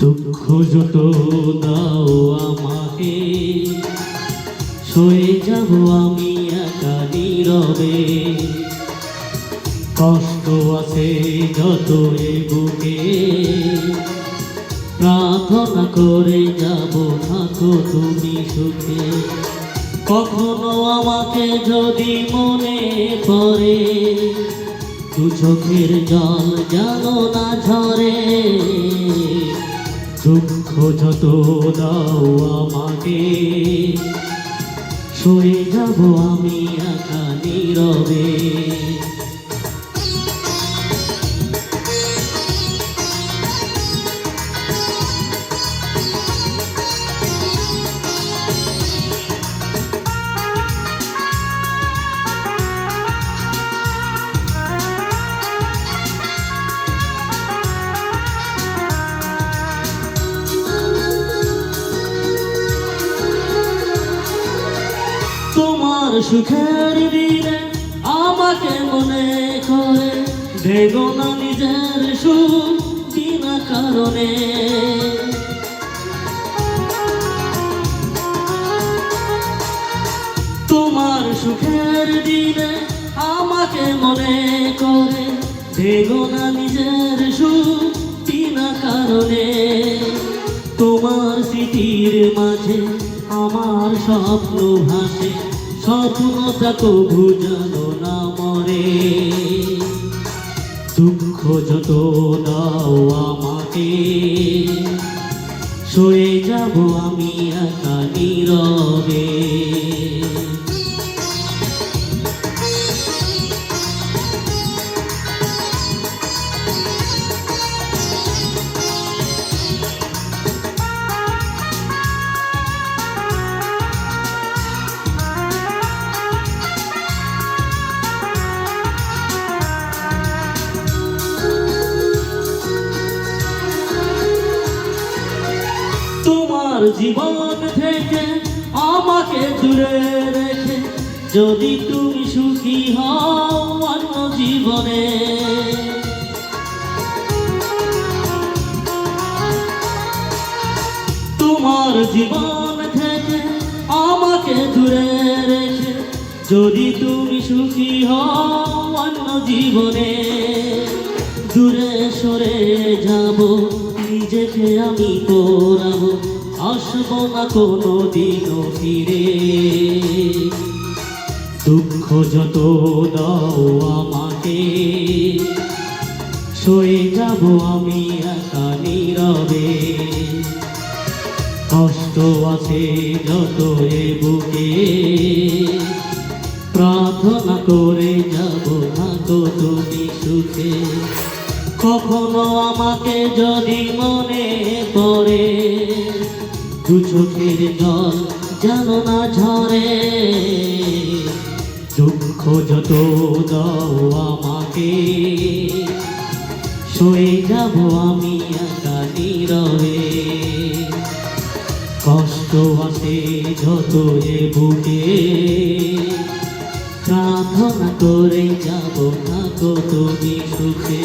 দুঃখ যত দাও আমাকে, সয়ে যাব আমি একা নীরবে। কষ্ট আছে যত এ বুকে, প্রার্থনা করে যাব থাকো তুমি সুখে। কখনো আমাকে যদি মনে পড়ে, দু চোখের জল যেন না ঝরে। দুঃখ যত দাও আমাকে, সয়ে যাব আমি একা নীরবে। তোমার সুখের দিনে আমাকে মনে করে, ভেগো না নিজের সুখ বিনা কারণে। তোমার সুখের দিনে আমাকে মনে করে, ভেগো না নিজের সুখ বিনা কারণে। তোমার স্মৃতির মাঝে আমার স্বপ্ন ভাসে, স্বপ্নটা কভু যেন না মরে। দুঃখ যত দাও আমাকে, সয়ে যাব আমি একা নীরবে। তোমার জীবন থেকে আমাকে দূরে রেখে, যদি তুমি সুখী হও অন্য জীবনে। তোমার জীবন থেকে আমাকে দূরে রেখে, যদি তুমি সুখী হও অন্য জীবনে। দূরে সরে যাব, নিজেকে আমি পোড়াবো, আসবো না কোনো দিনও ফিরে। দুঃখ যত দাও আমাকে, সয়ে যাব আমি একা নীরবে। কষ্ট আছে যত এ বুকে, প্রার্থনা করে যাব থাকো তুমি সুখে। কখনো আমাকে যদি মনে পড়ে, দু চোখের জল যেন না ঝরে। দুঃখ যত দাও আমাকে, সয়ে যাব আমি একা নীরবে। কষ্ট আছে যত এ বুকে, প্রার্থনা করে যাব থাকো তুমি সুখে।